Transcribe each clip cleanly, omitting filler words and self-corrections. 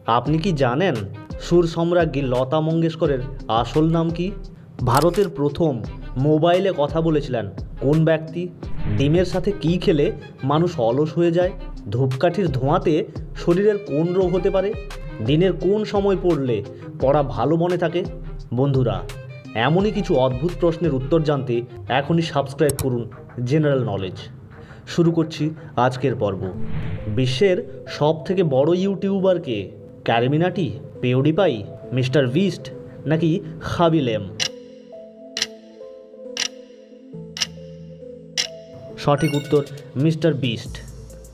আপনি কি জানেন সুর সম্রাজ্ঞী লতা মঙ্গেশকরের আসল নাম কি? ভারতের প্রথম মোবাইলে কথা বলেছিলেন কোন ব্যক্তি? ডিমের সাথে কি খেলে মানুষ অলস হয়ে যায়? ধূপকাঠির ধোঁয়াতে শরীরের কোন রোগ হতে পারে? দিনের কোন সময় পড়লে পড়া ভালো মনে থাকে? বন্ধুরা, এমনই কিছু অদ্ভুত প্রশ্নের উত্তর জানতে এখনই সাবস্ক্রাইব করুন জেনারেল নলেজ। শুরু করছি আজকের পর্ব। বিশ্বের সবথেকে বড় ইউটিউবার কে? ক্যারিমিনাটি, পেওডিপাই, মিস্টার বিস্ট নাকি খাবিলেম? সঠিক উত্তর মিস্টার বিস্ট।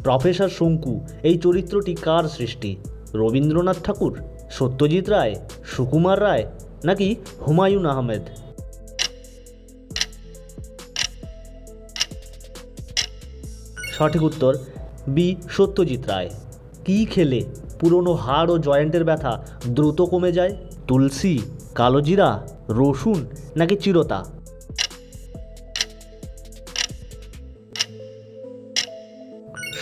প্রফেসর শঙ্কু এই চরিত্রটি কার সৃষ্টি? রবীন্দ্রনাথ ঠাকুর, সত্যজিৎ রায়, সুকুমার রায় নাকি হুমায়ুন আহমেদ? সঠিক উত্তর বি সত্যজিৎ রায়। কী খেলে পুরনো হাড় ও জয়েন্টের ব্যথা দ্রুত কমে যায়? তুলসী, কালোজিরা, রসুন নাকি চিরতা?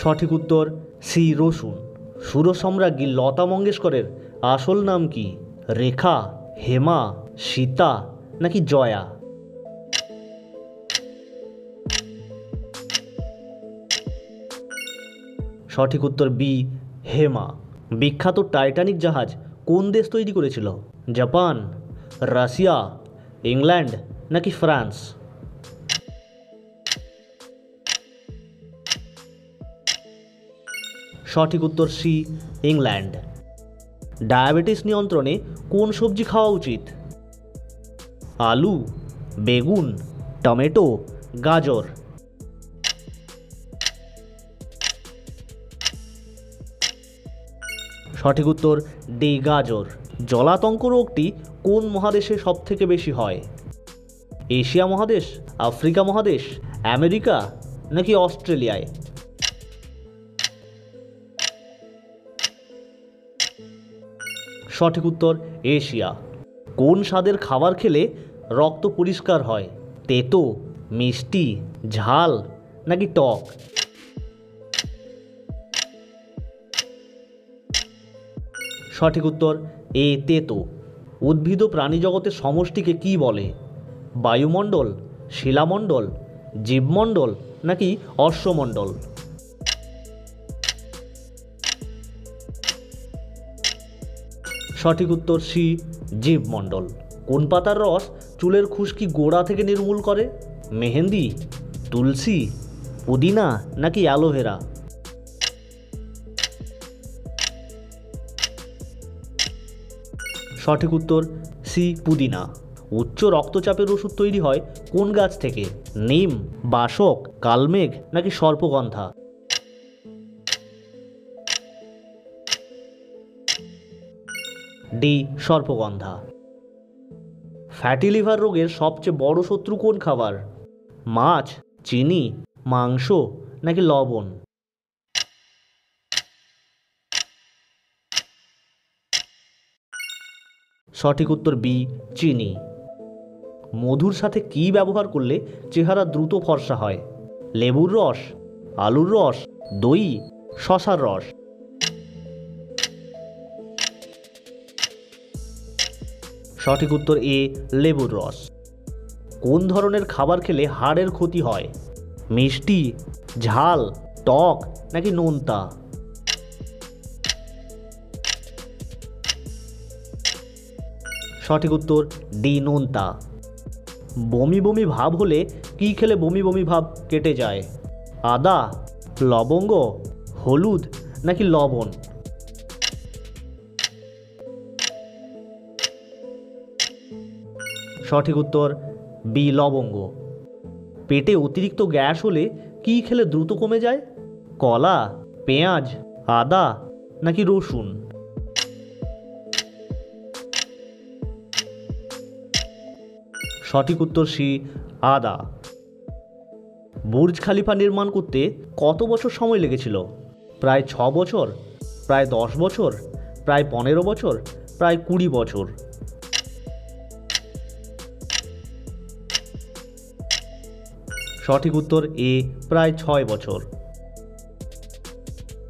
সঠিক উত্তর সি রসুন। সুরসম্রাজ্ঞী লতা মঙ্গেশকরের আসল নাম কি? রেখা, হেমা, সীতা নাকি জয়া? সঠিক উত্তর বি হেমা। বিখ্যাত টাইটানিক জাহাজ কোন দেশ তৈরি করেছিল? জাপান, রাশিয়া, ইংল্যান্ড নাকি ফ্রান্স? সঠিক উত্তর সি ইংল্যান্ড। ডায়াবেটিস নিয়ন্ত্রণে কোন সবজি খাওয়া উচিত? আলু, বেগুন, টমেটো, গাজর? সঠিক উত্তর ডি গাজর। জলাতঙ্ক রোগটি কোন মহাদেশে সবথেকে বেশি হয়? এশিয়া মহাদেশ, আফ্রিকা মহাদেশ, আমেরিকা নাকি অস্ট্রেলিয়ায়? সঠিক উত্তর এশিয়া। কোন স্বাদের খাবার খেলে রক্ত পরিষ্কার হয়? তেতো, মিষ্টি, ঝাল নাকি টক? সঠিক উত্তর এ তেতো। উদ্ভিদ ও প্রাণী জগতের সমষ্টিকে কি বলে? বায়ুমণ্ডল, শিলামণ্ডল, জীবমণ্ডল নাকি অশ্বমণ্ডল? সঠিক উত্তর সি জীবমণ্ডল। কোন পাতার রস চুলের খুশকি গোড়া থেকে নির্মূল করে? মেহেন্দি, তুলসী, পুদিনা নাকি অ্যালোভেরা? সঠিক উত্তর সি পুদিনা। উচ্চ রক্তচাপের ওষুধ তৈরি হয় কোন গাছ থেকে? নিম, বাসক, কালমেঘ নাকি সর্পগন্ধা? ডি সর্পগন্ধা। ফ্যাটি লিভার রোগের সবচেয়ে বড় শত্রু কোন খাবার? মাছ, চিনি, মাংস নাকি লবণ? সঠিক উত্তর বি চিনি। মধুর সাথে কি ব্যবহার করলে চেহারা দ্রুত ফর্সা হয়? লেবুর রস, আলুর রস, দই, শসার রস? সঠিক উত্তর এ লেবুর রস। কোন ধরনের খাবার খেলে হাড়ের ক্ষতি হয়? মিষ্টি, ঝাল, টক নাকি নোনতা? সঠিক উত্তর ডি নোনতা। বমি বমি ভাব হলে কি খেলে বমি বমি ভাব কেটে যায়? আদা, লবঙ্গ, হলুদ নাকি লবণ? সঠিক উত্তর বি লবঙ্গ। পেটে অতিরিক্ত গ্যাস হলে কি খেলে দ্রুত কমে যায়? কলা, পেঁয়াজ, আদা নাকি রসুন? সঠিক উত্তর সি আদা। বুর্জ খালিফা নির্মাণ করতে কত বছর সময় লেগেছিল? প্রায় 6 বছর, প্রায় 10 বছর, প্রায় 15 বছর, প্রায় 20 বছর? সঠিক উত্তর এ প্রায় 6 বছর।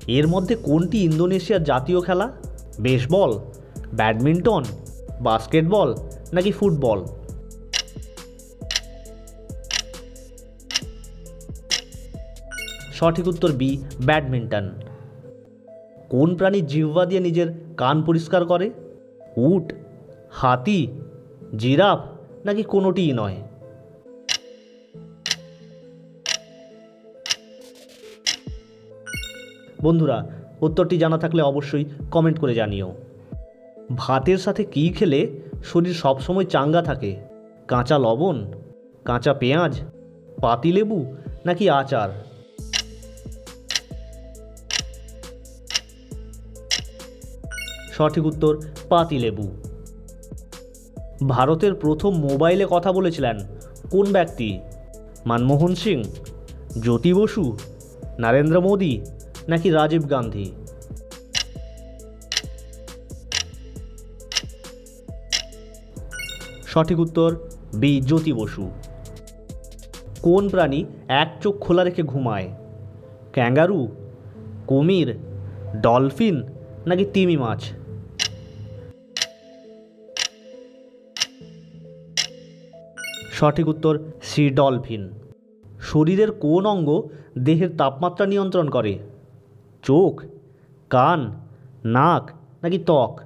এর মধ্যে কোনটি ইন্দোনেশিয়ার জাতীয় খেলা? বেসবল, ব্যাডমিন্টন, বাস্কেটবল নাকি ফুটবল? সঠিক উত্তর বি, ব্যাডমিন্টন। কোন প্রাণী জিহ্বা দিয়ে নিজের কান পরিষ্কার করে? উট, হাতি, জিরাফ নাকি কোনোটিই নয়? বন্ধুরা, উত্তরটি জানা থাকলে অবশ্যই কমেন্ট করে জানিও। ভাতের সাথে কী খেলে শরীর সবসময় চাঙ্গা থাকে? কাঁচা লবণ, কাঁচা পেঁয়াজ, পাতিলেবু নাকি আচার? সঠিক উত্তর পাতিলেবু। ভারতের প্রথম মোবাইলে কথা বলেছিলেন কোন ব্যক্তি? মনমোহন সিং, জ্যোতি বসু, নরেন্দ্র মোদী নাকি রাজীব গান্ধী? সঠিক উত্তর বি, জ্যোতি বসু। কোন প্রাণী এক চোখ খোলা রেখে ঘুমায়? ক্যাঙ্গারু, কুমির, ডলফিন নাকি তিমি মাছ? সঠিক উত্তর সি, ডলফিন। শরীরের কোন অঙ্গ দেহের তাপমাত্রা নিয়ন্ত্রণ করে? চোখ, কান, নাক নাকি ত্বক?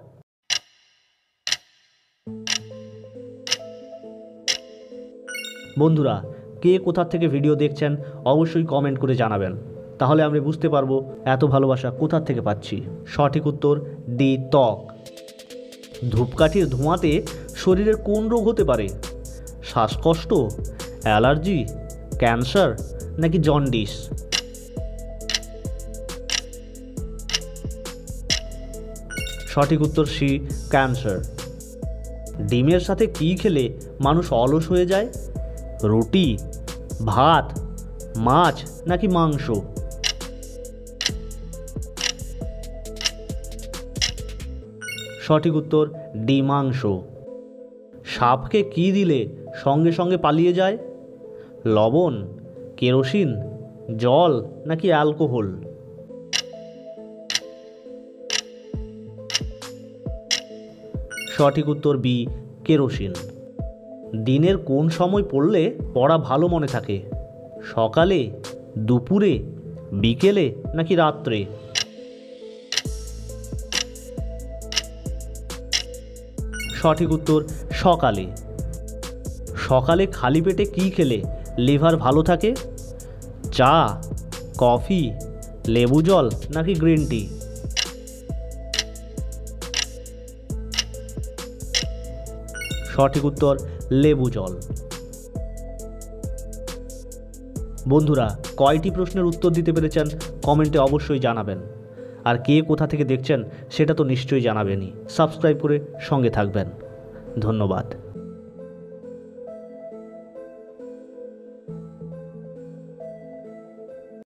বন্ধুরা, কে কোথা থেকে ভিডিও দেখছেন অবশ্যই কমেন্ট করে জানাবেন, তাহলে আমরা বুঝতে পারবো এত ভালোবাসা কোথা থেকে পাচ্ছি। সঠিক উত্তর ডি, ত্বক। ধূপকাঠির ধোঁয়াতে শরীরের কোন রোগ হতে পারে? শ্বাসকষ্ট, অ্যালার্জি, ক্যান্সার নাকি জন্ডিস? সঠিক উত্তর সি, ক্যান্সার। ডিমের সাথে কী খেলে মানুষ অলস হয়ে যায়? রুটি, ভাত, মাছ নাকি মাংস? সঠিক উত্তর ডি, মাংস। সাপকে কী দিলে সঙ্গে সঙ্গে পালিয়ে যায়? লবণ, কেরোসিন, জল নাকি অ্যালকোহল? সঠিক উত্তর বি, কেরোসিন। দিনের কোন সময় পড়লে পড়া ভালো মনে থাকে? সকালে, দুপুরে, বিকেলে নাকি রাত্রে? সঠিক উত্তর সকালে। সকালে খালি পেটে কী খেলে লিভার ভালো থাকে? চা, কফি, লেবু জল নাকি গ্রিন টি? সঠিক উত্তর লেবু জল। বন্ধুরা, কয়টি প্রশ্নের উত্তর দিতে পেরেছেন কমেন্টে অবশ্যই জানাবেন। আর কে কোথা থেকে দেখছেন সেটা তো নিশ্চয়ই জানাবেনই। সাবস্ক্রাইব করে সঙ্গে থাকবেন। ধন্যবাদ।